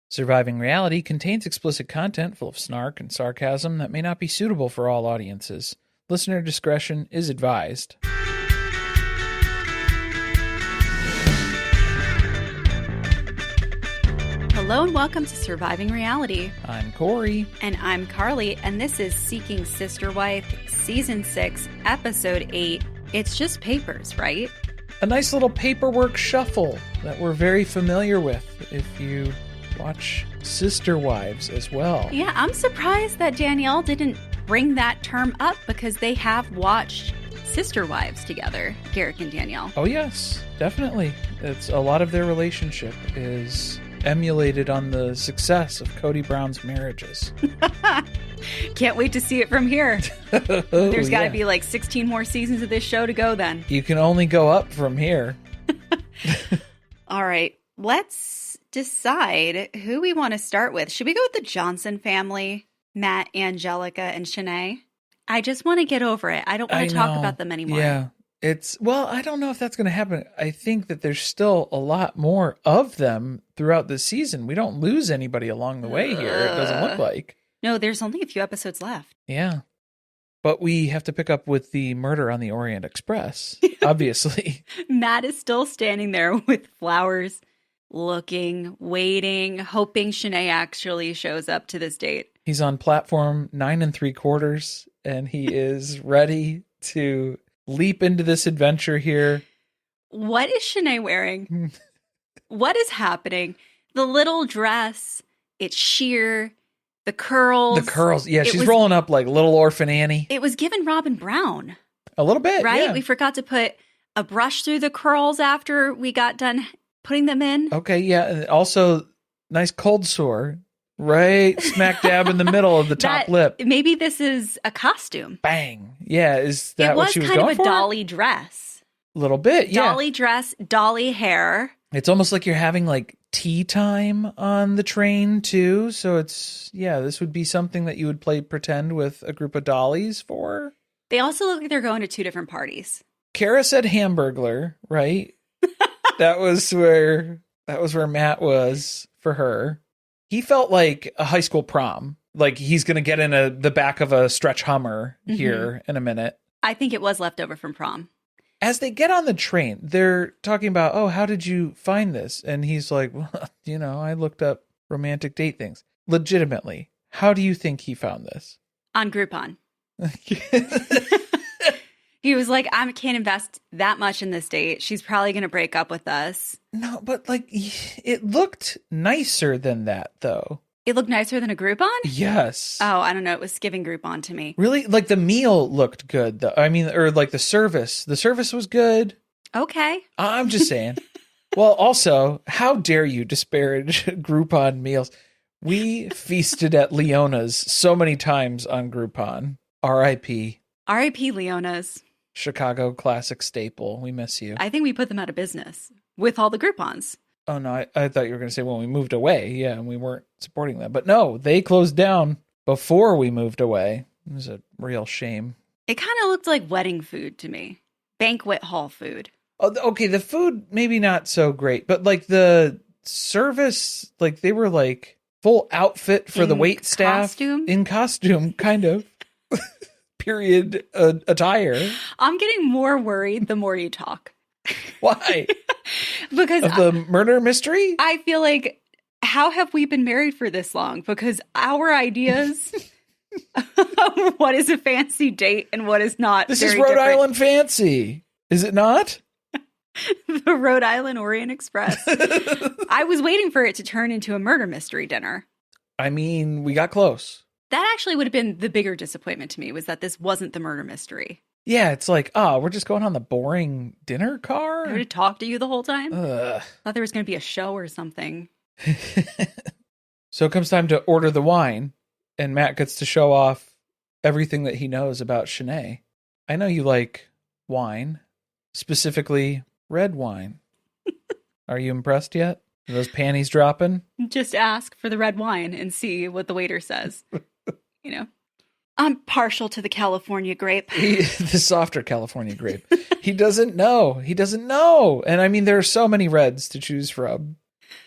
Surviving Reality contains explicit content full of snark and sarcasm that may not be suitable for all audiences. Listener discretion is advised. Hello and welcome to Surviving Reality. I'm Corey. And I'm Carly, and this is Seeking Sister Wife, Season 6, Episode 8. It's just papers, right? A nice little paperwork shuffle that we're very familiar with if you watch Sister Wives as well. Yeah, I'm surprised that Dannielle didn't bring that term up because they have watched Sister Wives together, Garrick and Dannielle. Oh yes, definitely. It's a lot of their relationship is emulated on the success of Cody Brown's marriages. Can't wait to see it from here. There's got to be like 16 more seasons of this show to go then. You can only go up from here. All right, let's decide who we want to start with. Should we go with the Johnson family? Matt, Anjelica, and Shanay? I just want to get over it. I don't want to talk about them anymore. Yeah. I don't know if that's going to happen. I think that there's still a lot more of them throughout the season. We don't lose anybody along the way here. It doesn't look like. No, there's only a few episodes left. Yeah. But we have to pick up with the murder on the Orient Express, obviously. Matt is still standing there with flowers, looking, waiting, hoping Shanay actually shows up to this date. He's on platform 9 3/4, and he is ready to leap into this adventure here. What is Shanay wearing? What is happening? The little dress, it's sheer, the curls. The curls, yeah, she's rolling up like Little Orphan Annie. It was given Robin Brown. A little bit, right? Yeah. We forgot to put a brush through the curls after we got done putting them in. Okay, yeah, and also nice cold sore. Right smack dab in the middle of the top lip. Maybe this is a costume. Bang. Yeah, is that what she was going for? It was kind of a dolly dress. A little bit, yeah. Dolly dress, dolly hair. It's almost like you're having like tea time on the train too. So this would be something that you would play pretend with a group of dollies for. They also look like they're going to two different parties. Kara said Hamburglar, right? That was where Matt was for her. He felt like a high school prom. Like he's going to get in the back of a stretch Hummer here in a minute. I think it was left over from prom. As they get on the train, they're talking about, oh, how did you find this? And he's like, well, I looked up romantic date things. Legitimately, how do you think he found this? On Groupon. He was like, I can't invest that much in this date. She's probably going to break up with us. No, but like, it looked nicer than that, though. It looked nicer than a Groupon? Yes. Oh, I don't know. It was giving Groupon to me. Really? Like the meal looked good, though. I mean, or like the service. The service was good. Okay. I'm just saying. Well, also, how dare you disparage Groupon meals? We feasted at Leona's so many times on Groupon. R.I.P. R.I.P. Leona's. Chicago classic staple. We miss you. I think we put them out of business with all the Groupons. Oh, no. I thought you were going to say when we moved away. Yeah, and we weren't supporting them. But no, they closed down before we moved away. It was a real shame. It kind of looked like wedding food to me. Banquet hall food. Oh, okay, the food maybe not so great. But like the service, like they were like full outfit for the wait staff. In costume, kind of. Period attire. I'm getting more worried the more you talk. Why? Because of the murder mystery? I feel like, how have we been married for this long? Because our ideas of what is a fancy date and what is not. This is Rhode Island fancy. Is it not? The Rhode Island Orient Express. I was waiting for it to turn into a murder mystery dinner. I mean, we got close. That actually would have been the bigger disappointment to me, was that this wasn't the murder mystery. Yeah, it's like, oh, we're just going on the boring dinner car? I would have talked to you the whole time. Ugh. Thought there was going to be a show or something. So it comes time to order the wine, and Matt gets to show off everything that he knows about Shanay. I know you like wine, specifically red wine. Are you impressed yet? Are those panties dropping? Just ask for the red wine and see what the waiter says. I'm partial to the California grape. The softer California grape. He doesn't know. And I mean, there are so many reds to choose from.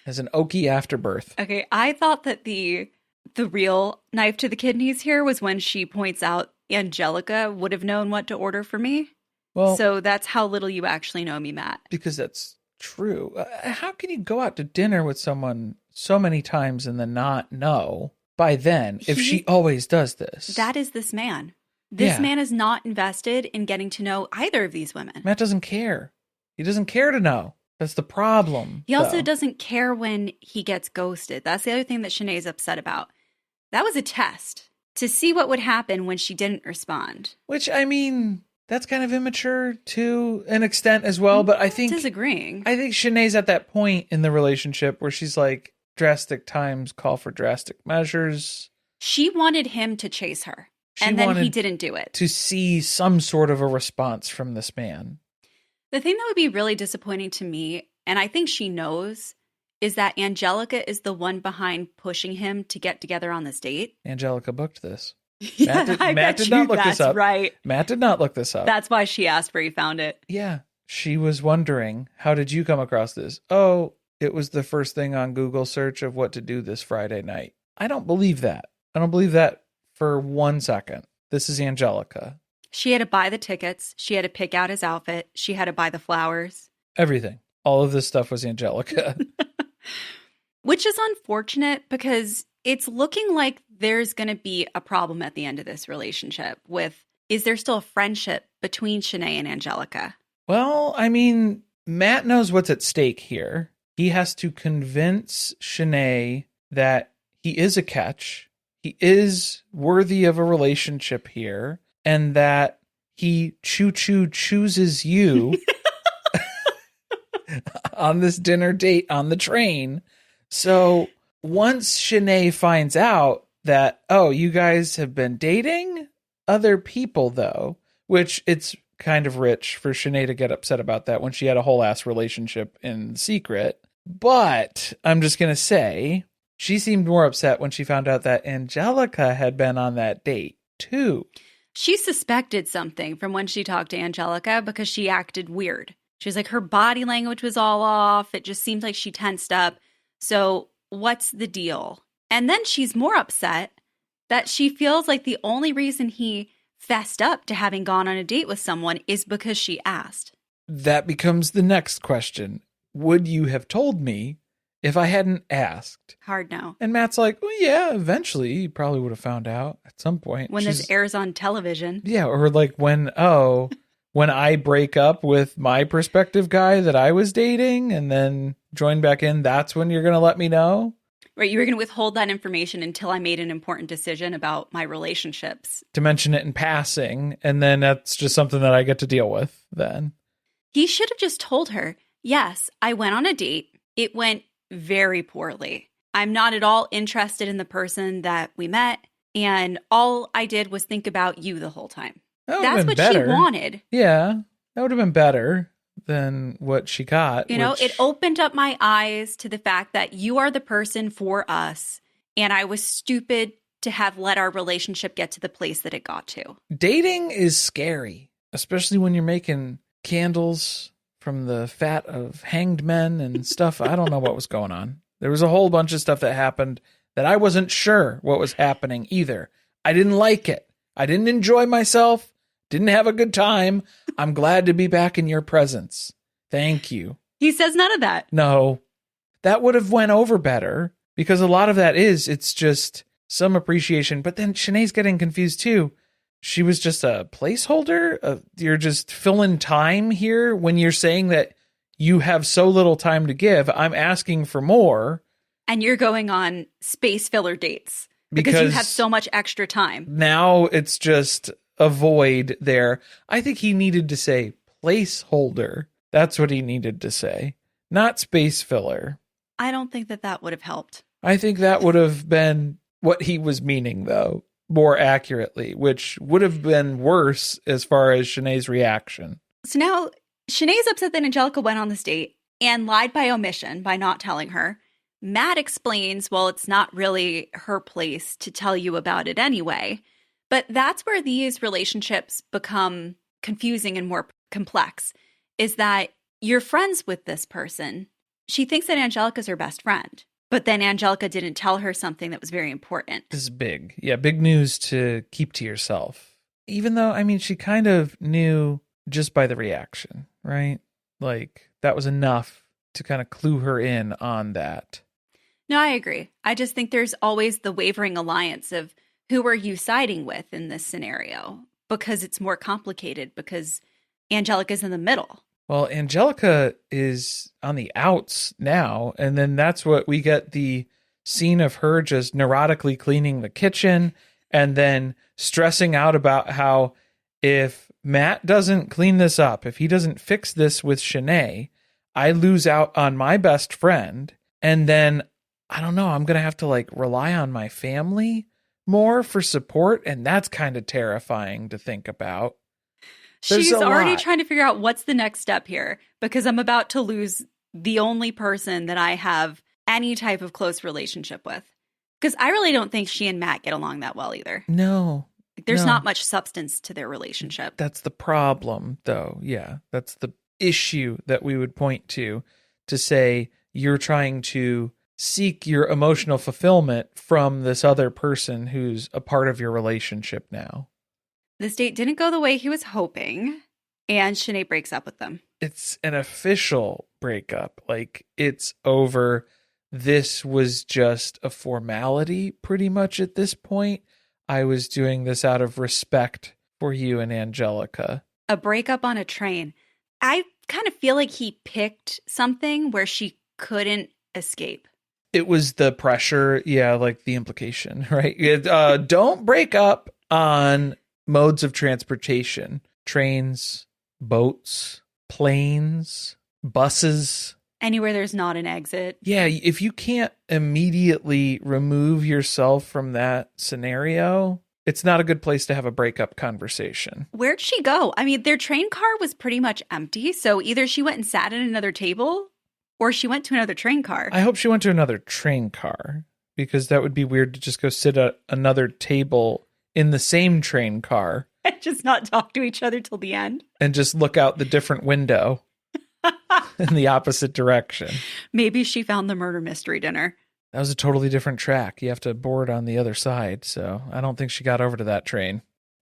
Has an oaky afterbirth. Okay, I thought that the real knife to the kidneys here was when she points out Anjelica would have known what to order for me. Well, so that's how little you actually know me, Matt. Because that's true. How can you go out to dinner with someone so many times and then not know by then if she always does this? That is this man. This man is not invested in getting to know either of these women. Matt doesn't care. He doesn't care to know. That's the problem. He also doesn't care when he gets ghosted. That's the other thing that Shanay's upset about. That was a test to see what would happen when she didn't respond. Which, I mean, that's kind of immature to an extent as well. But I think disagreeing. I think Shanay's at that point in the relationship where she's like, drastic times call for drastic measures. She wanted him to chase her. And then he didn't do it. To see some sort of a response from this man. The thing that would be really disappointing to me, and I think she knows, is that Anjelica is the one behind pushing him to get together on this date. Anjelica booked this. Yeah, Matt did not look this up. Right. Matt did not look this up. That's why she asked where he found it. Yeah. She was wondering, how did you come across this? Oh, it was the first thing on Google search of what to do this Friday night. I don't believe that. I don't believe that for 1 second. This is Anjelica. She had to buy the tickets. She had to pick out his outfit. She had to buy the flowers. Everything. All of this stuff was Anjelica. Which is unfortunate because it's looking like there's going to be a problem at the end of this relationship with, is there still a friendship between Shanay and Anjelica? Well, I mean, Matt knows what's at stake here. He has to convince Shanay that he is a catch. He is worthy of a relationship here. And that he chooses you on this dinner date on the train. So once Shanay finds out that, oh, you guys have been dating other people, though, which it's kind of rich for Shanay to get upset about that when she had a whole ass relationship in secret. But I'm just going to say she seemed more upset when she found out that Anjelica had been on that date, too. She suspected something from when she talked to Anjelica because she acted weird. She was like, her body language was all off. It just seemed like she tensed up. So what's the deal? And then she's more upset that she feels like the only reason he fessed up to having gone on a date with someone is because she asked. That becomes the next question. Would you have told me if I hadn't asked? Hard no. And Matt's like, well, yeah, eventually he probably would have found out at some point. When this airs on television. Yeah, or like when I break up with my prospective guy that I was dating and then join back in, that's when you're going to let me know? Right, you were going to withhold that information until I made an important decision about my relationships. To mention it in passing, and then that's just something that I get to deal with then. He should have just told her, yes, I went on a date. It went very poorly. I'm not at all interested in the person that we met, and all I did was think about you the whole time. That's what she wanted. Yeah, that would have been better than what she got. You know, it opened up my eyes to the fact that you are the person for us, and I was stupid to have let our relationship get to the place that it got to. Dating is scary, especially when you're making candles from the fat of hanged men and stuff. I don't know what was going on. There was a whole bunch of stuff that happened that I wasn't sure what was happening either. I didn't like it. I didn't enjoy myself. Didn't have a good time. I'm glad to be back in your presence. Thank you. He says none of that. No, that would have went over better because a lot of that it's just some appreciation. But then Shanay's getting confused too. She was just a placeholder. You're just filling time here when you're saying that you have so little time to give. I'm asking for more. And you're going on space filler dates because you have so much extra time. Now it's just a void there. I think he needed to say placeholder. That's what he needed to say, not space filler. I don't think that would have helped. I think that would have been what he was meaning, though, more accurately, which would have been worse as far as Shanay's reaction. So now Shanay's upset that Anjelica went on this date and lied by omission by not telling her. Matt explains, well, it's not really her place to tell you about it anyway. But that's where these relationships become confusing and more complex, is that you're friends with this person. She thinks that Anjelica's her best friend, but then Anjelica didn't tell her something that was very important. This is big. Yeah, big news to keep to yourself. Even though, I mean, she kind of knew just by the reaction, right? Like, that was enough to kind of clue her in on that. No, I agree. I just think there's always the wavering alliance of who are you siding with in this scenario? Because it's more complicated because Anjelica's in the middle. Well, Anjelica is on the outs now, and then that's what we get the scene of her just neurotically cleaning the kitchen and then stressing out about how if Matt doesn't clean this up, if he doesn't fix this with Shanay, I lose out on my best friend. And then, I don't know, I'm going to have to like rely on my family more for support. And that's kind of terrifying to think about. She's already trying to figure out what's the next step here because I'm about to lose the only person that I have any type of close relationship with. Because I really don't think she and Matt get along that well either. No. There's not much substance to their relationship. That's the problem, though. Yeah, that's the issue that we would point to say you're trying to seek your emotional fulfillment from this other person who's a part of your relationship now. This date didn't go the way he was hoping, and Shanay breaks up with them. It's an official breakup. Like, it's over. This was just a formality pretty much at this point. I was doing this out of respect for you and Anjelica. A breakup on a train. I kind of feel like he picked something where she couldn't escape. It was the pressure. Yeah, like the implication, right? Don't break up on modes of transportation. Trains, boats, planes, buses. Anywhere there's not an exit. Yeah, if you can't immediately remove yourself from that scenario, it's not a good place to have a breakup conversation. Where'd she go? I mean, their train car was pretty much empty, so either she went and sat at another table or she went to another train car. I hope she went to another train car because that would be weird to just go sit at another table in the same train car. And just not talk to each other till the end. And just look out the different window. In the opposite direction. Maybe she found the murder mystery dinner. That was a totally different track. You have to board on the other side, so I don't think she got over to that train.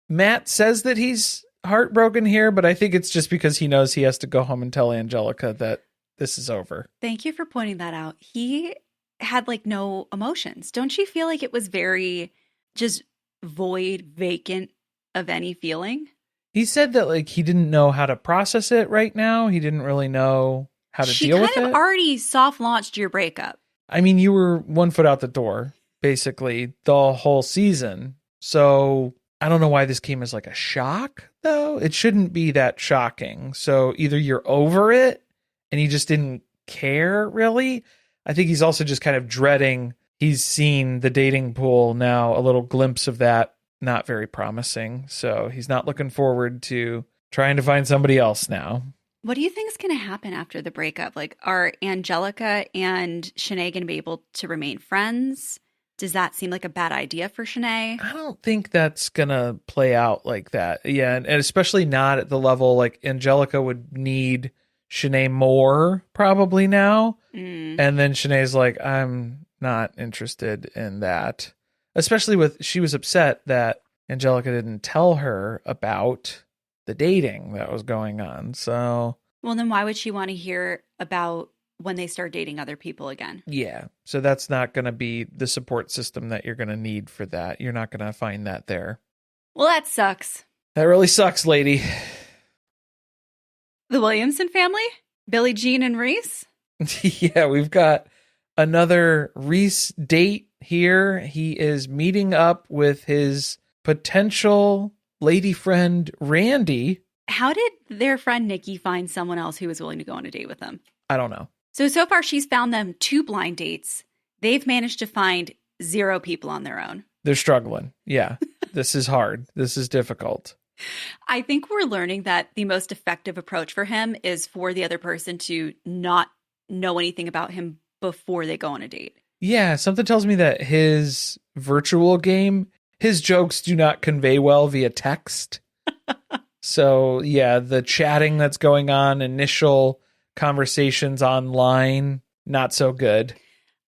Matt says that he's heartbroken here, but I think it's just because he knows he has to go home and tell Anjelica that this is over. Thank you for pointing that out. He had like no emotions. Don't you feel like it was very just void, vacant of any feeling? He said that like he didn't know how to process it right now. He didn't really know how to deal with it. She kind of already soft launched your breakup. I mean, you were 1 foot out the door, basically, the whole season. So I don't know why this came as like a shock, though. It shouldn't be that shocking. So either you're over it and he just didn't care, really. I think he's also just kind of dreading. He's seen the dating pool now, a little glimpse of that. Not very promising. So he's not looking forward to trying to find somebody else now. What do you think is going to happen after the breakup? Like, are Anjelica and Shanay going to be able to remain friends? Does that seem like a bad idea for Shanay? I don't think that's going to play out like that. Yeah, and especially not at the level like Anjelica would need Shanay more probably now. And then Shanay's like, I'm not interested in that. Especially she was upset that Anjelica didn't tell her about the dating that was going on. So, well, then why would she want to hear about when they start dating other people again? Yeah. So that's not going to be the support system that you're going to need for that. You're not going to find that there. Well, that sucks. That really sucks, lady. The Williamson family? Billie, Jean, and Reise? Yeah, we've got another Reise date here. He is meeting up with his potential lady friend, Randi. How did their friend Nikki find someone else who was willing to go on a date with them? I don't know. So far she's found them 2 blind dates. They've managed to find 0 people on their own. They're struggling. Yeah, this is hard. This is difficult. I think we're learning that the most effective approach for him is for the other person to not know anything about him before they go on a date. Yeah, something tells me that his virtual game, his jokes do not convey well via text. So, yeah, the chatting that's going on, initial conversations online, not so good.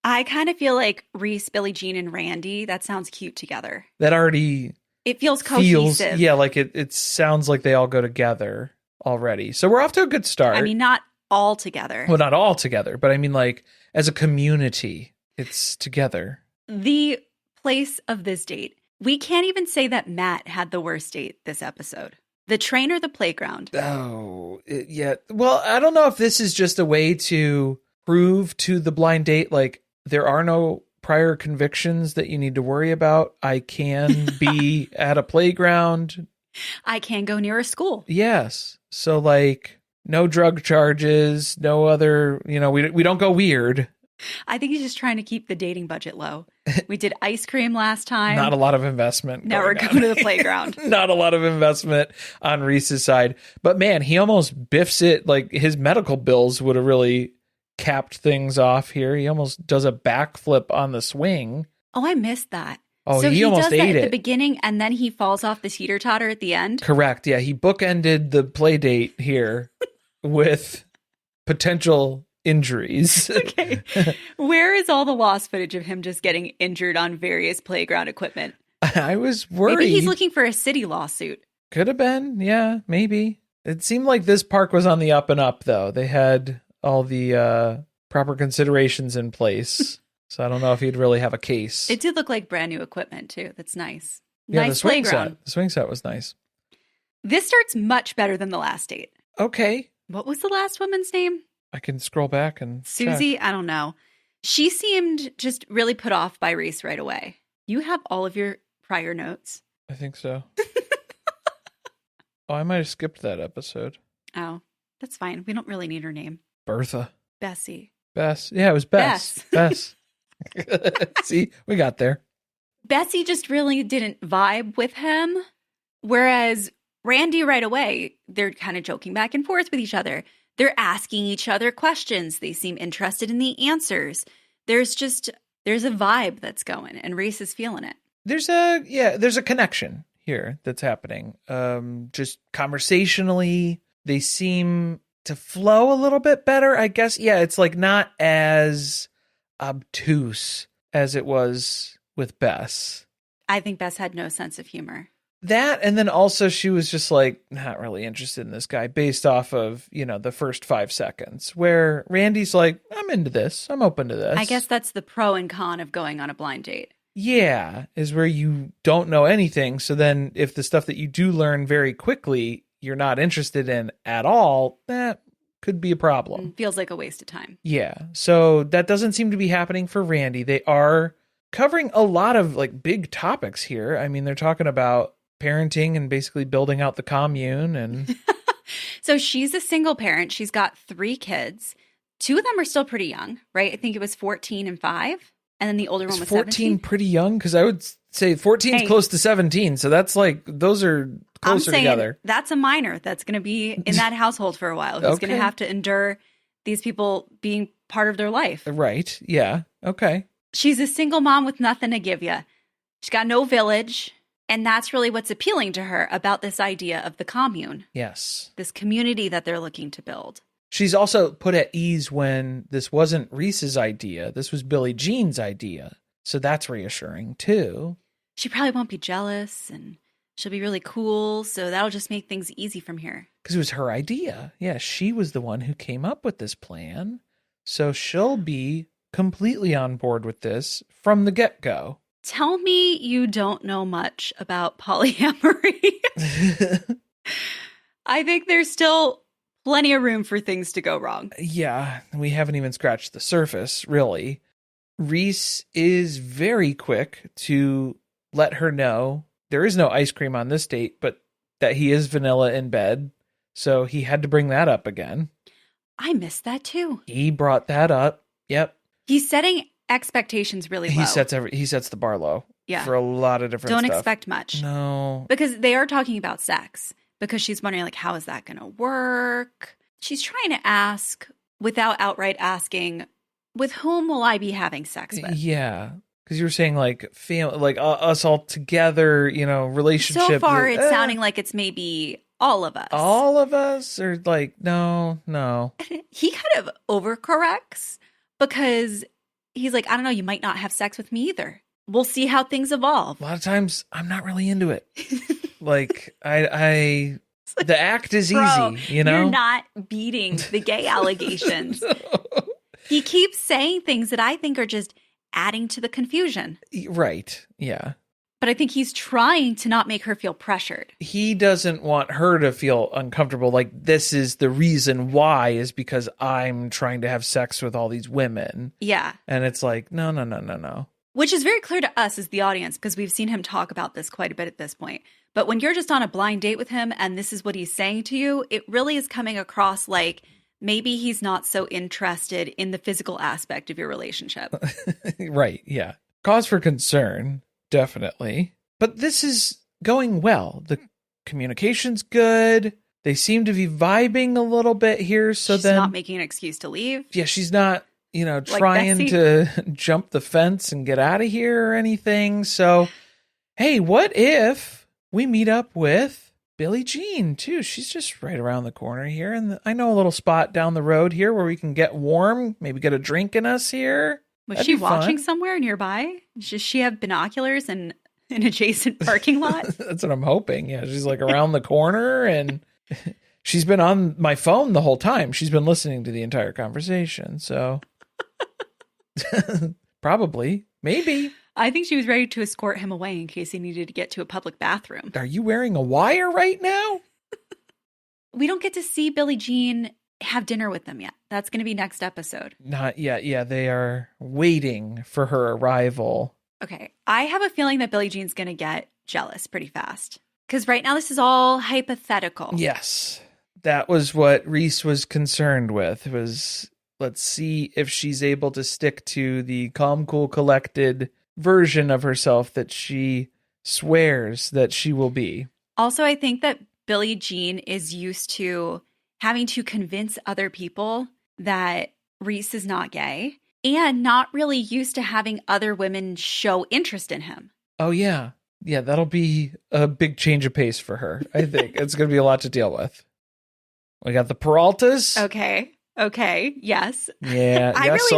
I kind of feel like Reese, Billie Jean, and Randi, that sounds cute together. That already It feels cohesive. yeah, like it sounds like they all go together already. So we're off to a good start. I mean, not all together. Well, not all together, but I mean, like, as a community, it's together. The place of this date. We can't even say that Matt had the worst date this episode. The train or the playground? Oh, yeah. Well, I don't know if this is just a way to prove to the blind date, like, there are no prior convictions that you need to worry about. I can be at a playground. I can go near a school. Yes. So, like, no drug charges, no other, we don't go weird. I think he's just trying to keep the dating budget low. We did ice cream last time. Not a lot of investment. Now we're going to the playground. Not a lot of investment on Reese's side. But man, he almost biffs it. Like, his medical bills would have really capped things off here. He almost does a backflip on the swing. Oh, I missed that. Oh, so he almost does that ate at it. the beginning, and then he falls off the teeter-totter at the end? Correct. Yeah, he bookended the play date here with potential injuries. Okay. Where is all the lost footage of him just getting injured on various playground equipment? I was worried. Maybe he's looking for a city lawsuit. Could have been. Yeah, maybe. It seemed like this park was on the up and up, though. They had all the proper considerations in place. So I don't know if he'd really have a case. It did look like brand new equipment, too. That's nice. Yeah, Nice playground. The swing set was nice. This starts much better than the last date. Okay. What was the last woman's name? I can scroll back and Susie? check. I don't know. She seemed just really put off by Reese right away. You have all of your prior notes. I think so. Oh, I might have skipped that episode. Oh, that's fine. We don't really need her name. Bertha. Bessie. Bess. Yeah, it was Bess. Bess. See, we got there. Bessie just really didn't vibe with him. Whereas Randi right away, they're kind of joking back and forth with each other. They're asking each other questions. They seem interested in the answers. There's a vibe that's going, and Reese is feeling it. There's a connection here that's happening. Just conversationally, they seem to flow a little bit better, I guess. Yeah, it's like not as obtuse as it was with Bess. I think Bess had no sense of humor. That, and then also she was just like not really interested in this guy based off of, the first 5 seconds, where Randy's like, I'm into this. I'm open to this. I guess that's the pro and con of going on a blind date. Yeah, is where you don't know anything. So then if the stuff that you do learn very quickly, you're not interested in at all, that could be a problem. Feels like a waste of time. Yeah. So that doesn't seem to be happening for Randi. They are covering a lot of like big topics here. I mean, they're talking about parenting and basically building out the commune. And so she's a single parent. She's got 3 kids. 2 of them are still pretty young, right? I think it was 14 and 5. And then the older one was 14 17. Pretty young? Because I would say 14 is close to 17. So that's like, those are closer together. That's a minor that's going to be in that household for a while. Who's going to have to endure these people being part of their life. Right. Yeah. Okay. She's a single mom with nothing to give you. She's got no village. And that's really what's appealing to her about this idea of the commune. Yes. This community that they're looking to build. She's also put at ease when this wasn't Reese's idea. This was Billie Jean's idea. So that's reassuring too. She probably won't be jealous and she'll be really cool. So that'll just make things easy from here. Because it was her idea. Yeah, she was the one who came up with this plan. So she'll be completely on board with this from the get-go. Tell me you don't know much about polyamory. I think there's still plenty of room for things to go wrong. Yeah, we haven't even scratched the surface, really. Reese is very quick to let her know there is no ice cream on this date, but that he is vanilla in bed. So he had to bring that up again. I missed that too. He brought that up. Yep. He's setting expectations really low. He sets the bar low. Yeah. For a lot of different Don't stuff. expect much. No. Because they are talking about sex. Because she's wondering, like, how is that going to work? She's trying to ask without outright asking, with whom will I be having sex with? Yeah. Because you were saying, like, family, like us all together, relationship. So far, it's sounding like it's maybe all of us. All of us? Or like, no. He kind of overcorrects because he's like, I don't know, you might not have sex with me either. We'll see how things evolve. A lot of times I'm not really into it. Like I the act is easy, you know? You're not beating the gay allegations. He keeps saying things that I think are just adding to the confusion. Right. Yeah. But I think he's trying to not make her feel pressured. He doesn't want her to feel uncomfortable. Like, this is the reason why, is because I'm trying to have sex with all these women. Yeah. And it's like, no. Which is very clear to us as the audience, because we've seen him talk about this quite a bit at this point. But when you're just on a blind date with him and this is what he's saying to you, it really is coming across like maybe he's not so interested in the physical aspect of your relationship. Right. Yeah. Cause for concern. Definitely. But this is going well. The communication's good. They seem to be vibing a little bit here. So she's then not making an excuse to leave. Yeah, she's not, Like trying to jump the fence and get out of here or anything. So, hey, what if we meet up with Billie Jean too? She's just right around the corner here. And I know a little spot down the road here where we can get warm, maybe get a drink in us here. Was That'd she be watching fun. somewhere nearby? Does she have binoculars and an adjacent parking lot? That's what I'm hoping. Yeah, she's like around the corner, and she's been on my phone the whole time. She's been listening to the entire conversation. So probably, maybe. I think she was ready to escort him away in case he needed to get to a public bathroom. Are you wearing a wire right now? We don't get to see Billie Jean have dinner with them yet. That's going to be next episode. Not yet. Yeah, they are waiting for her arrival. Okay. I have a feeling that Billie Jean's going to get jealous pretty fast. Because right now this is all hypothetical. Yes. That was what Reese was concerned with, was let's see if she's able to stick to the calm, cool, collected version of herself that she swears that she will be. Also, I think that Billie Jean is used to having to convince other people that Reese is not gay and not really used to having other women show interest in him. Oh, yeah. Yeah, that'll be a big change of pace for her. I think it's going to be a lot to deal with. We got the Peraltas. Okay. Yes. Yeah. I was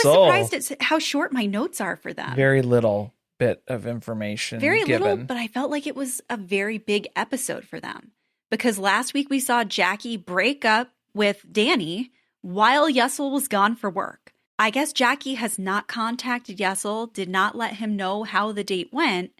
surprised at how short my notes are for them. Very little bit of information Very given. little, but I felt like it was a very big episode for them. Because last week we saw Jackie break up with Dani while Yessel was gone for work. I guess Jackie has not contacted Yessel, did not let him know how the date went,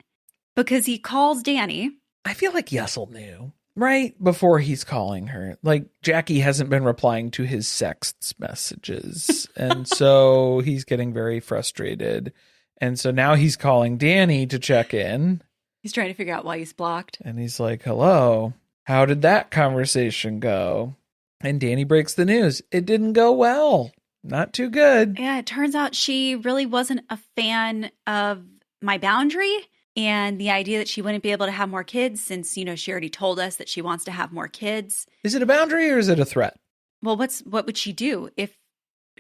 because he calls Dani. I feel like Yessel knew right before he's calling her. Like, Jackie hasn't been replying to his sext messages. And so he's getting very frustrated. And so now he's calling Dani to check in. He's trying to figure out why he's blocked. And he's like, hello. How did that conversation go? And Dani breaks the news. It didn't go well. Not too good. Yeah, it turns out she really wasn't a fan of my boundary and the idea that she wouldn't be able to have more kids since, she already told us that she wants to have more kids. Is it a boundary or is it a threat? Well, what would she do if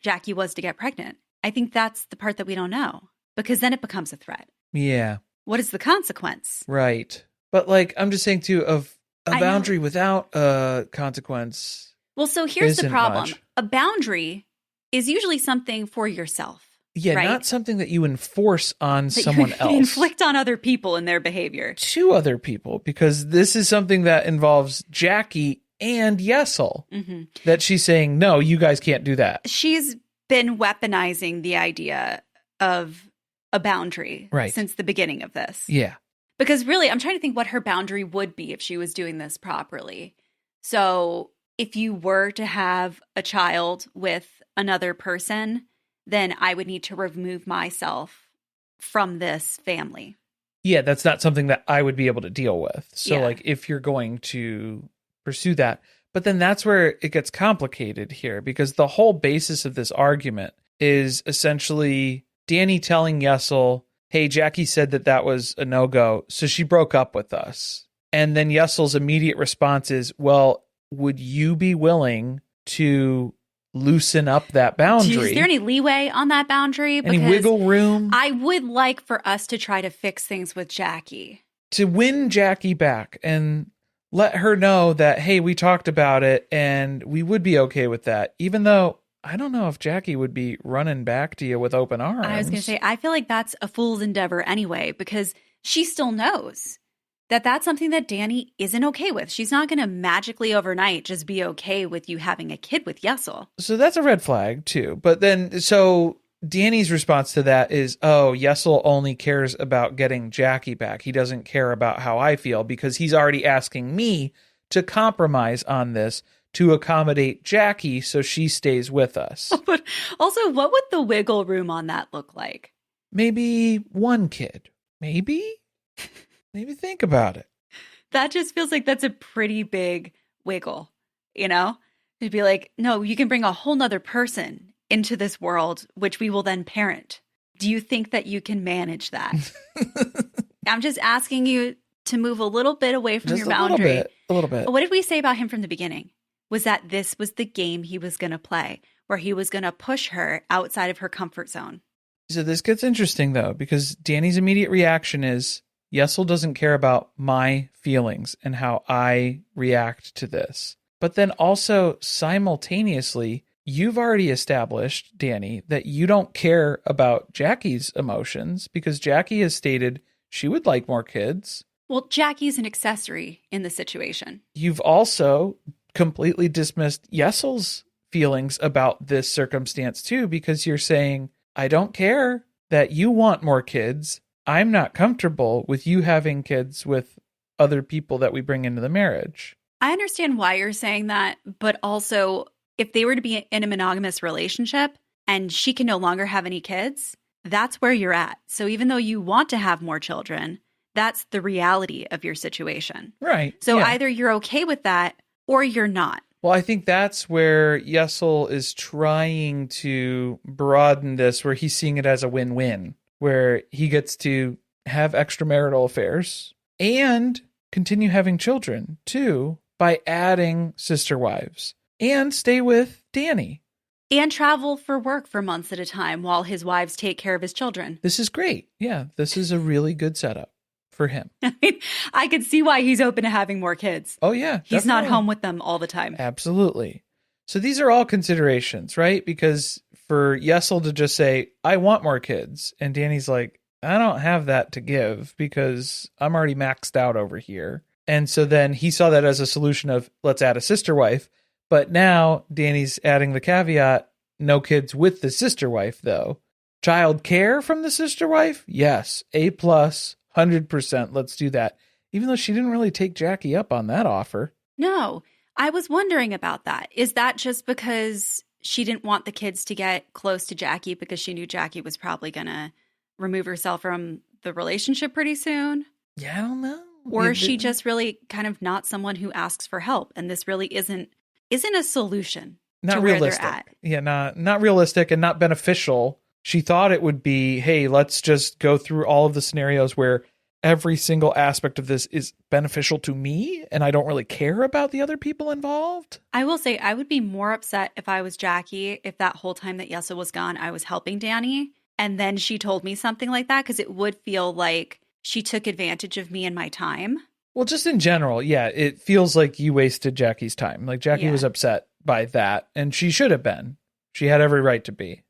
Jackie was to get pregnant? I think that's the part that we don't know, because then it becomes a threat. Yeah. What is the consequence? Right. But I'm just saying too, of a boundary without a consequence. Well, so here's the problem. Much. A boundary is usually something for yourself. Yeah, right? Not something that you enforce on that someone else. Inflict on other people in their behavior. To other people, because this is something that involves Jackie and Yessel. Mm-hmm. That she's saying, no, you guys can't do that. She's been weaponizing the idea of a boundary since the beginning of this. Yeah. Because really, I'm trying to think what her boundary would be if she was doing this properly. So if you were to have a child with another person, then I would need to remove myself from this family. Yeah, that's not something that I would be able to deal with. So Yeah. if you're going to pursue that, but then that's where it gets complicated here, because the whole basis of this argument is essentially Dani telling Yessel, hey, Jackie said that was a no-go, so she broke up with us. And then Yessel's immediate response is, well, would you be willing to loosen up that boundary? Is there any leeway on that boundary? Any wiggle room? I would like for us to try to fix things with Jackie. To win Jackie back and let her know that, hey, we talked about it and we would be okay with that. Even though I don't know if Jackie would be running back to you with open arms. I was going to say, I feel like that's a fool's endeavor anyway, because she still knows that that's something that Dani isn't okay with. She's not going to magically overnight just be okay with you having a kid with Yessel. So that's a red flag too. But then, so Dani's response to that is, oh, Yessel only cares about getting Jackie back. He doesn't care about how I feel because he's already asking me to compromise on this to accommodate Jackie so she stays with us. But also, what would the wiggle room on that look like? Maybe one kid. Maybe think about it. That just feels like that's a pretty big wiggle, you know? It'd be like, no, you can bring a whole nother person into this world, which we will then parent. Do you think that you can manage that? I'm just asking you to move a little bit away from your boundary. A little bit. What did we say about him from the beginning? Was that this was the game he was going to play, where he was going to push her outside of her comfort zone. So this gets interesting, though, because Dani's immediate reaction is, Yessel doesn't care about my feelings and how I react to this. But then also, simultaneously, you've already established, Dani, that you don't care about Jackie's emotions because Jackie has stated she would like more kids. Well, Jackie's an accessory in the situation. You've also completely dismissed Yessel's feelings about this circumstance too, because you're saying, I don't care that you want more kids. I'm not comfortable with you having kids with other people that we bring into the marriage. I understand why you're saying that, but also if they were to be in a monogamous relationship and she can no longer have any kids, that's where you're at. So even though you want to have more children, that's the reality of your situation. Right. So either you're okay with that or you're not. Well, I think that's where Yessel is trying to broaden this, where he's seeing it as a win-win, where he gets to have extramarital affairs and continue having children, too, by adding sister wives and stay with Dani. And travel for work for months at a time while his wives take care of his children. This is great. Yeah, this is a really good setup for him. I mean, I could see why he's open to having more kids. Oh, yeah. He's not home with them all the time. Absolutely. So these are all considerations, right? Because for Yessel to just say, I want more kids, and Dani's like, I don't have that to give because I'm already maxed out over here. And so then he saw that as a solution of, let's add a sister wife. But now Dani's adding the caveat, no kids with the sister wife, though. Child care from the sister wife? Yes. A+, 100%. Let's do that. Even though she didn't really take Jackie up on that offer. No, I was wondering about that. Is that just because she didn't want the kids to get close to Jackie because she knew Jackie was probably going to remove herself from the relationship pretty soon? Yeah, I don't know. Or is she just really kind of not someone who asks for help? And this really isn't a solution not to realistic. Where they're at. Yeah, not realistic and not beneficial. She thought it would be, hey, let's just go through all of the scenarios where every single aspect of this is beneficial to me and I don't really care about the other people involved. I will say I would be more upset if I was Jackie if that whole time that Yessel was gone, I was helping Dani. And then she told me something like that because it would feel like she took advantage of me and my time. Well, just in general, yeah, it feels like you wasted Jackie's time. Like Jackie was upset by that and she should have been. She had every right to be.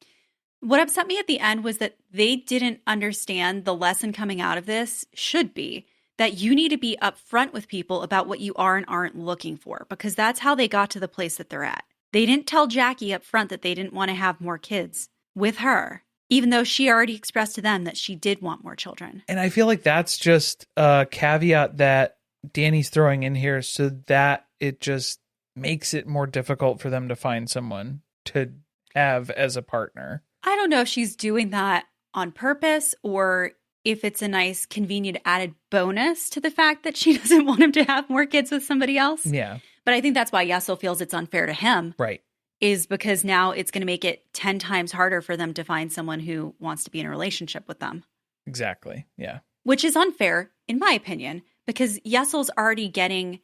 What upset me at the end was that they didn't understand the lesson coming out of this should be that you need to be upfront with people about what you are and aren't looking for, because that's how they got to the place that they're at. They didn't tell Jackie up front that they didn't want to have more kids with her, even though she already expressed to them that she did want more children. And I feel like that's just a caveat that Dani's throwing in here so that it just makes it more difficult for them to find someone to have as a partner. I don't know if she's doing that on purpose or if it's a nice, convenient added bonus to the fact that she doesn't want him to have more kids with somebody else. Yeah. But I think that's why Yessel feels it's unfair to him. Right. Is because now it's going to make it 10 times harder for them to find someone who wants to be in a relationship with them. Exactly. Yeah. Which is unfair, in my opinion, because Yessel's already getting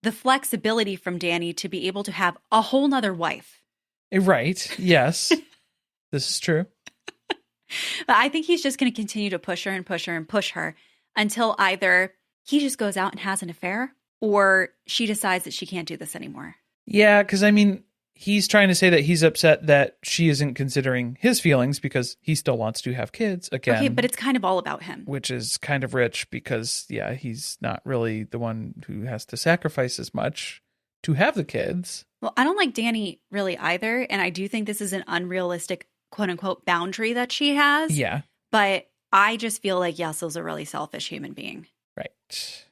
the flexibility from Dani to be able to have a whole nother wife. Right. Yes. This is true. But I think he's just going to continue to push her and push her and push her until either he just goes out and has an affair or she decides that she can't do this anymore. Yeah, because I mean, he's trying to say that he's upset that she isn't considering his feelings because he still wants to have kids again. Okay, but it's kind of all about him. Which is kind of rich because, yeah, he's not really the one who has to sacrifice as much to have the kids. Well, I don't like Dani really either. And I do think this is an unrealistic, quote unquote, boundary that she has. Yeah. But I just feel like Yessel's a really selfish human being. Right.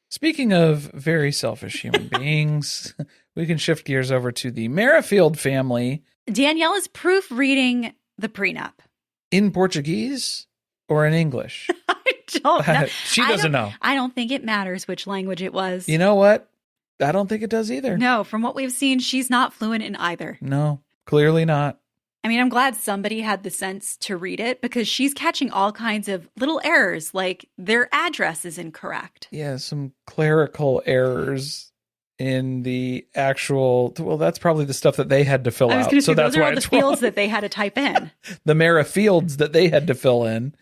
Speaking of very selfish human beings, we can shift gears over to the Merrifield family. Dannielle is proofreading the prenup. In Portuguese or in English? I don't know. She doesn't know. I don't think it matters which language it was. You know what? I don't think it does either. No, from what we've seen, she's not fluent in either. No, clearly not. I mean, I'm glad somebody had the sense to read it because she's catching all kinds of little errors, like their address is incorrect. Yeah, some clerical errors in the actual. Well, that's probably the stuff that they had to fill I was out. going to say, So that's those are why all the it's fields wrong. that they had to type in. The Merrifields that they had to fill in,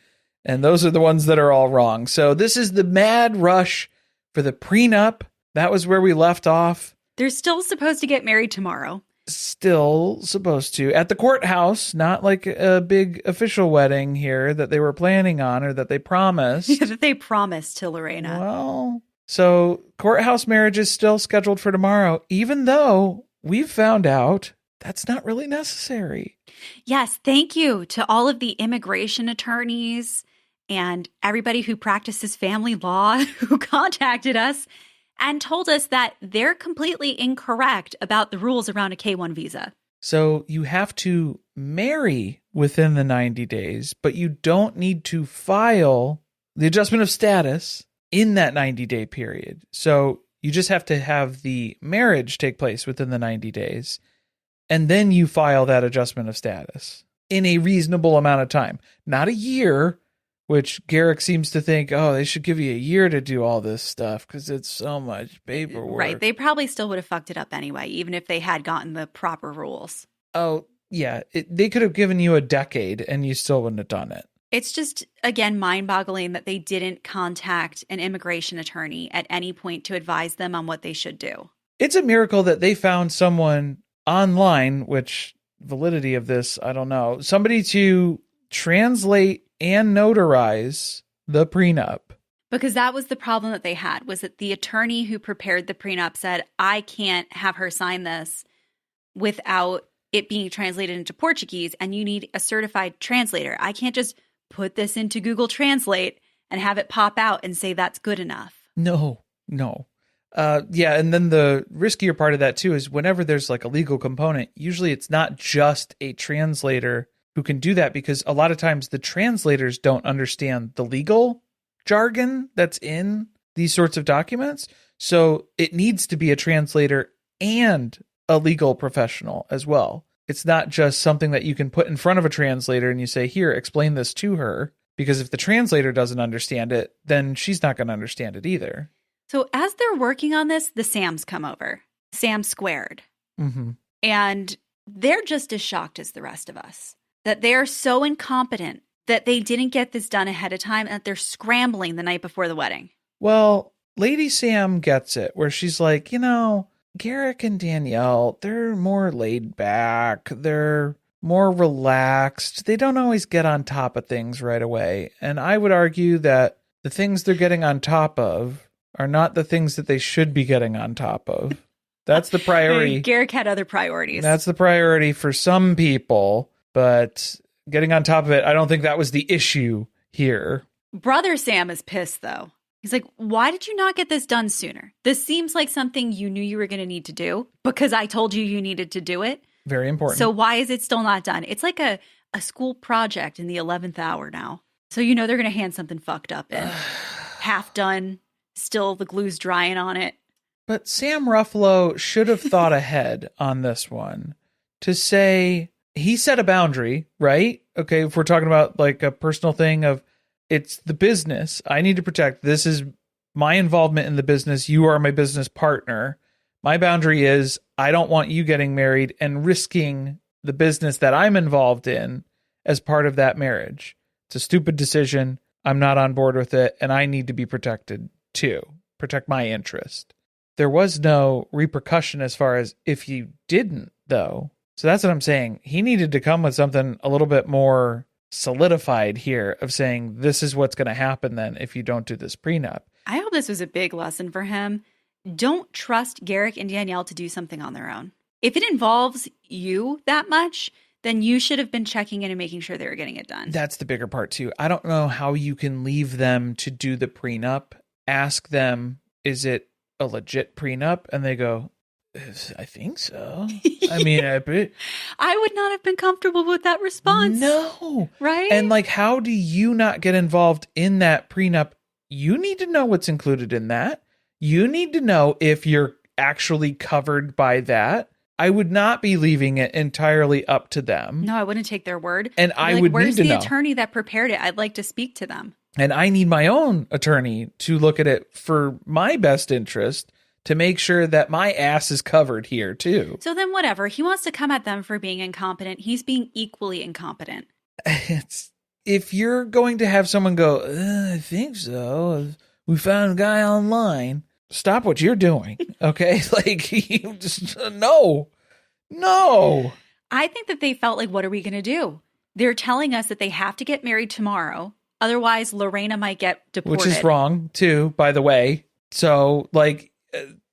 and those are the ones that are all wrong. So this is the mad rush for the prenup. That was where we left off. They're still supposed to get married tomorrow. Still supposed to. At the courthouse, not like a big official wedding here that they were planning on or that they promised. That they promised to Lorrana. Well, so courthouse marriage is still scheduled for tomorrow, even though we've found out that's not really necessary. Yes, thank you to all of the immigration attorneys and everybody who practices family law who contacted us and told us that they're completely incorrect about the rules around a K-1 visa. So you have to marry within the 90 days, but you don't need to file the adjustment of status in that 90-day period. So you just have to have the marriage take place within the 90 days, and then you file that adjustment of status in a reasonable amount of time. Not a year, which Garrick seems to think, oh, they should give you a year to do all this stuff because it's so much paperwork. Right. They probably still would have fucked it up anyway, even if they had gotten the proper rules. Oh, yeah. They could have given you a decade and you still wouldn't have done it. It's just, again, mind-boggling that they didn't contact an immigration attorney at any point to advise them on what they should do. It's a miracle that they found someone online, which validity of this, I don't know, somebody to translate and notarize the prenup. Because that was the problem that they had, was that the attorney who prepared the prenup said, I can't have her sign this without it being translated into Portuguese, and you need a certified translator. I can't just put this into Google Translate and have it pop out and say that's good enough. No. Yeah, and then the riskier part of that too is whenever there's like a legal component, usually it's not just a translator who can do that, because a lot of times the translators don't understand the legal jargon that's in these sorts of documents. So it needs to be a translator and a legal professional as well. It's not just something that you can put in front of a translator and you say, here, explain this to her. Because if the translator doesn't understand it, then she's not going to understand it either. So as they're working on this, the Sams come over. Sam squared. Mm-hmm. And they're just as shocked as the rest of us that they are so incompetent that they didn't get this done ahead of time and that they're scrambling the night before the wedding. Well, Lady Sam gets it, where she's like, Garrick and Dannielle, they're more laid back. They're more relaxed. They don't always get on top of things right away. And I would argue that the things they're getting on top of are not the things that they should be getting on top of. That's the priority. Garrick had other priorities. That's the priority for some people, but getting on top of it, I don't think that was the issue here. Brother Sam is pissed, though. He's like, why did you not get this done sooner? This seems like something you knew you were going to need to do because I told you needed to do it. Very important. So why is it still not done? It's like a school project in the 11th hour now. So they're going to hand something fucked up in. Half done, still the glue's drying on it. But Sam Ruffalo should have thought ahead on this one to say, he set a boundary, right? Okay, if we're talking about like a personal thing of, it's the business I need to protect. This is my involvement in the business. You are my business partner. My boundary is I don't want you getting married and risking the business that I'm involved in as part of that marriage. It's a stupid decision. I'm not on board with it. And I need to be protected too. Protect my interest. there was no repercussion as far as if you didn't, though. So that's what I'm saying. He needed to come with something a little bit more solidified here of saying this is what's going to happen then if you don't do this prenup. I hope this was a big lesson for him. Don't trust Garrick and Dannielle to do something on their own. If it involves you that much, then you should have been checking in and making sure they were getting it done. That's the bigger part too. I don't know how you can leave them to do the prenup. Ask them, is it a legit prenup? And they go, I think so. I mean, I would not have been comfortable with that response. No. Right? And like, how do you not get involved in that prenup? You need to know what's included in that. You need to know if you're actually covered by that. I would not be leaving it entirely up to them. No, I wouldn't take their word. And I would need to know. Where's the attorney that prepared it? I'd like to speak to them. And I need my own attorney to look at it for my best interest to make sure that my ass is covered here too. So then whatever. He wants to come at them for being incompetent. He's being equally incompetent. If you're going to have someone go, I think so. We found a guy online. Stop what you're doing. Okay. Like you just, no. I think that they felt like, what are we going to do? They're telling us that they have to get married tomorrow. Otherwise, Lorrana might get deported. Which is wrong too, by the way. So like,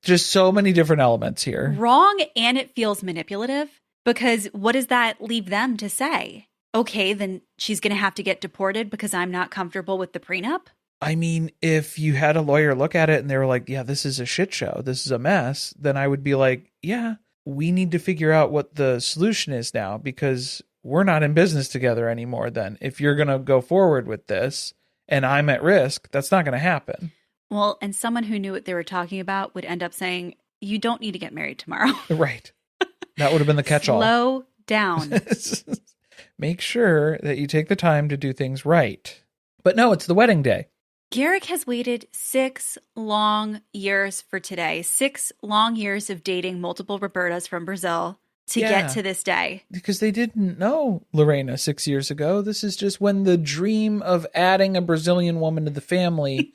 just so many different elements here. Wrong, and it feels manipulative because what does that leave them to say? Okay, then she's going to have to get deported because I'm not comfortable with the prenup? I mean, if you had a lawyer look at it and they were like, yeah, this is a shit show, this is a mess, then I would be like, yeah, we need to figure out what the solution is now because we're not in business together anymore then. If you're going to go forward with this and I'm at risk, that's not going to happen. Well, and someone who knew what they were talking about would end up saying, you don't need to get married tomorrow. Right. That would have been the catch-all. Slow down. Make sure that you take the time to do things right. But no, it's the wedding day. Garrick has waited 6 long years for today. 6 long years of dating multiple Robertas from Brazil to get to this day. Because they didn't know Lorrana 6 years ago. This is just when the dream of adding a Brazilian woman to the family...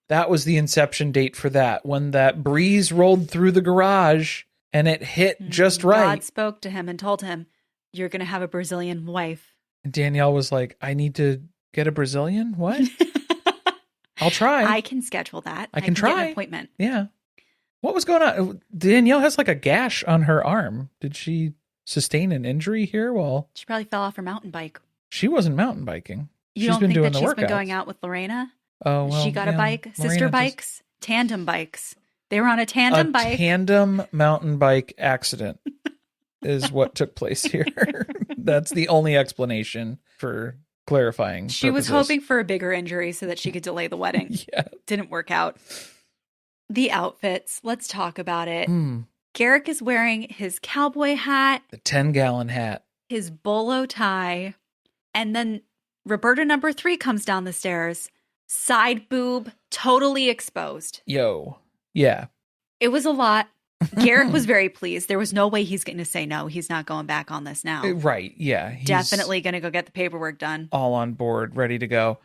That was the inception date for that. When that breeze rolled through the garage and it hit just right. God spoke to him and told him, you're going to have a Brazilian wife. And Dannielle was like, I need to get a Brazilian? What? I'll try. I can schedule that. I can try. Get an appointment. Yeah. What was going on? Dannielle has like a gash on her arm. Did she sustain an injury here? Well, she probably fell off her mountain bike. She wasn't mountain biking. You don't think that she's been going out with Lorrana? Oh, well, she got a bike, sister bikes, tandem bikes. They were on a tandem bike. Tandem mountain bike accident is what took place here. That's the only explanation for clarifying. She was hoping for a bigger injury so that she could delay the wedding. Yeah. Didn't work out. The outfits, let's talk about it. Garrick is wearing his cowboy hat. The 10-gallon hat. His bolo tie. And then Roberta number 3 comes down the stairs. Side boob, totally exposed. Yo. Yeah. It was a lot. Garrick was very pleased. There was no way he's going to say no. He's not going back on this now. Right. Yeah. He's definitely going to go get the paperwork done. All on board, ready to go.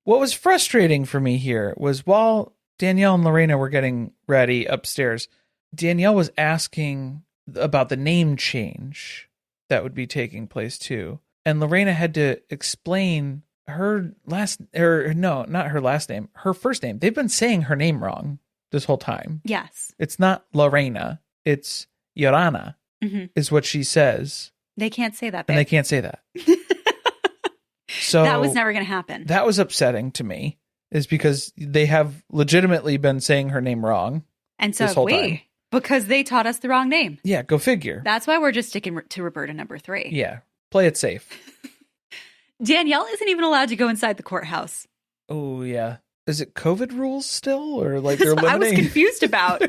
What was frustrating for me here was while Dannielle and Lorrana were getting ready upstairs, Dannielle was asking about the name change that would be taking place too. And Lorrana had to explain her last, or no, not her last name, her first name. They've been saying her name wrong this whole time. Yes. It's not Lorrana. It's Lorrana is what she says. They can't say that, babe. And they can't say that. So that was never going to happen. That was upsetting to me, is because they have legitimately been saying her name wrong. And so have we, because they taught us the wrong name. Yeah, go figure. That's why we're just sticking to Roberta number 3. Yeah, play it safe. Dannielle isn't even allowed to go inside the courthouse. Oh, yeah. Is it COVID rules still? Or like they're limiting? I was confused about.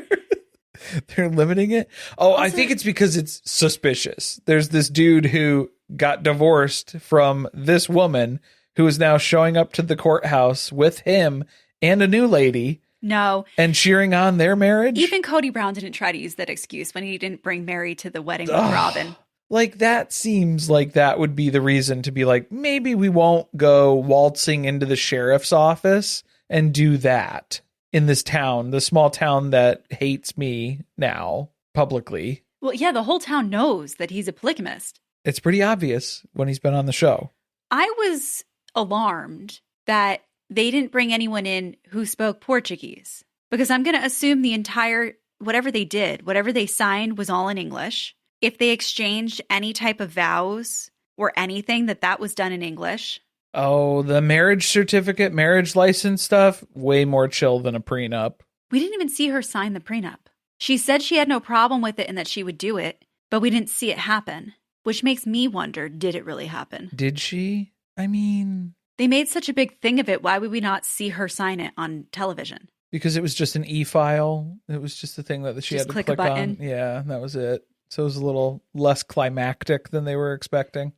They're limiting it? Oh, also, I think it's because it's suspicious. There's this dude who got divorced from this woman who is now showing up to the courthouse with him and a new lady. No. And cheering on their marriage. Even Cody Brown didn't try to use that excuse when he didn't bring Mary to the wedding with Robin. Like, that seems like that would be the reason to be like, maybe we won't go waltzing into the sheriff's office and do that. in this town, the small town that hates me now publicly. Well, yeah, the whole town knows that he's a polygamist. It's pretty obvious when he's been on the show. I was alarmed that they didn't bring anyone in who spoke Portuguese, because I'm going to assume the entire, whatever they did, whatever they signed was all in English. If they exchanged any type of vows or anything, that was done in English. Oh, the marriage certificate, marriage license stuff, way more chill than a prenup. We didn't even see her sign the prenup. She said she had no problem with it and that she would do it, but we didn't see it happen, which makes me wonder, did it really happen? Did she? I mean... They made such a big thing of it. Why would we not see her sign it on television? Because it was just an e-file. It was just the thing that she just had to click click a button. on. Yeah, that was it. So it was a little less climactic than they were expecting.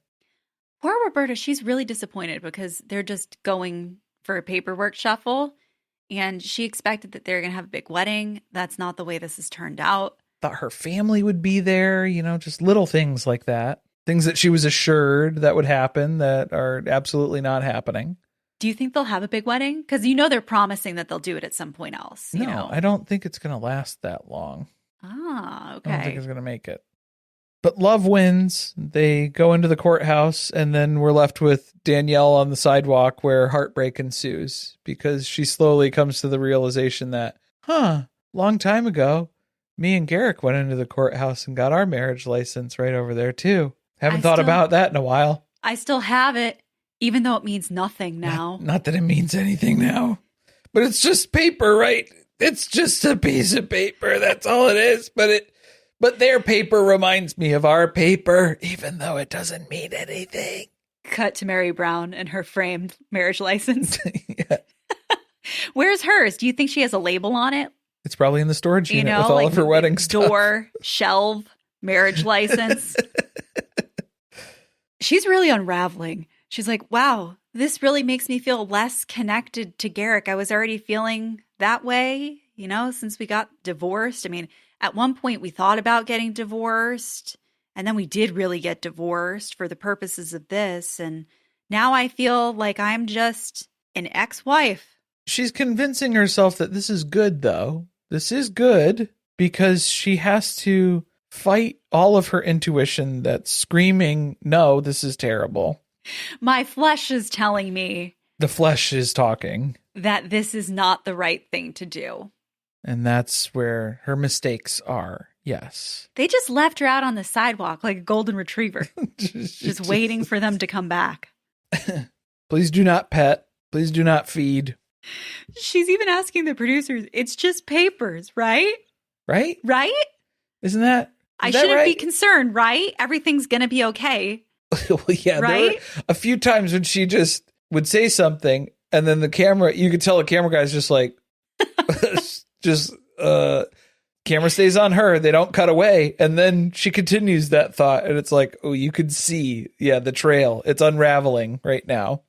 Poor Roberta, she's really disappointed because they're just going for a paperwork shuffle. And she expected that they're going to have a big wedding. That's not the way this has turned out. Thought her family would be there, just little things like that. Things that she was assured that would happen that are absolutely not happening. Do you think they'll have a big wedding? Because they're promising that they'll do it at some point else. No, I don't think it's going to last that long. Ah, okay. I don't think it's going to make it. But love wins. They go into the courthouse, and then we're left with Dannielle on the sidewalk where heartbreak ensues because she slowly comes to the realization that, long time ago, me and Garrick went into the courthouse and got our marriage license right over there, too. Haven't thought about that in a while. I still have it, even though it means nothing now. Not that it means anything now, but it's just paper, right? It's just a piece of paper. That's all it is. But their paper reminds me of our paper, even though it doesn't mean anything. Cut to Mary Brown and her framed marriage license. Yeah. Where's hers? Do you think she has a label on it? It's probably in the storage unit with all of her wedding stuff. Door, shelf, marriage license. She's really unraveling. She's like, wow, this really makes me feel less connected to Garrick. I was already feeling that way, since we got divorced. I mean, at one point we thought about getting divorced, and then we did really get divorced for the purposes of this. And now I feel like I'm just an ex-wife. She's convincing herself that this is good, though. This is good because she has to fight all of her intuition that's screaming, no, this is terrible. My flesh is telling me. The flesh is talking. That this is not the right thing to do. And that's where her mistakes are. Yes. They just left her out on the sidewalk like a golden retriever. just waiting for them to come back. Please do not pet. Please do not feed. She's even asking the producers, it's just papers, right? Right? Right? Isn't that? I shouldn't be concerned, right? Everything's going to be okay. Well, yeah. Right? There were a few times when she just would say something and then the camera, you could tell the camera guy's just like, camera stays on her. They don't cut away. And then she continues that thought. And it's like, oh, you could see, the trail. It's unraveling right now.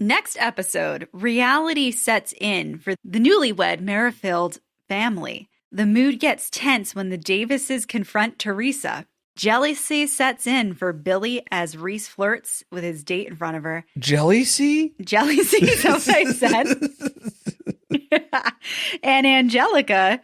Next episode, reality sets in for the newlywed Merrifield family. The mood gets tense when the Davises confront Teresa. Jealousy sets in for Billie as Reese flirts with his date in front of her. Jealousy? Jealousy is what I said. And Anjelica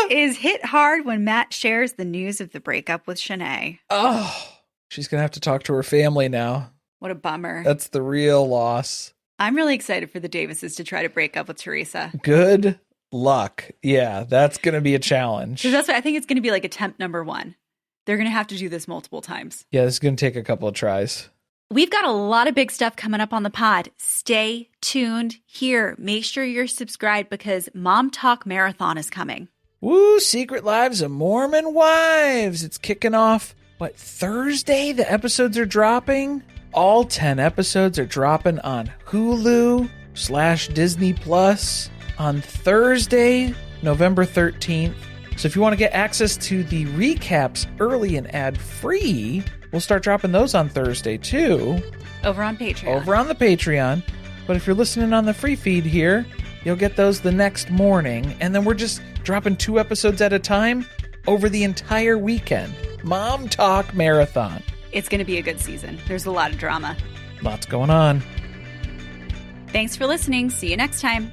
is hit hard when Matt shares the news of the breakup with Shanay. Oh, she's going to have to talk to her family now. What a bummer. That's the real loss. I'm really excited for the Davises to try to break up with Teresa. Good luck. Yeah, that's going to be a challenge. Because that's what I think it's going to be like attempt number 1. They're going to have to do this multiple times. Yeah, this is going to take a couple of tries. We've got a lot of big stuff coming up on the pod. Stay tuned here. Make sure you're subscribed because Mom Talk Marathon is coming. Woo, Secret Lives of Mormon Wives. It's kicking off, Thursday? The episodes are dropping? All 10 episodes are dropping on Hulu/Disney Plus on Thursday, November 13th. So if you want to get access to the recaps early and ad-free, we'll start dropping those on Thursday too. Over on Patreon. Over on the Patreon. But if you're listening on the free feed here, you'll get those the next morning. And then we're just dropping 2 episodes at a time over the entire weekend. Mom Talk Marathon. It's going to be a good season. There's a lot of drama. Lots going on. Thanks for listening. See you next time.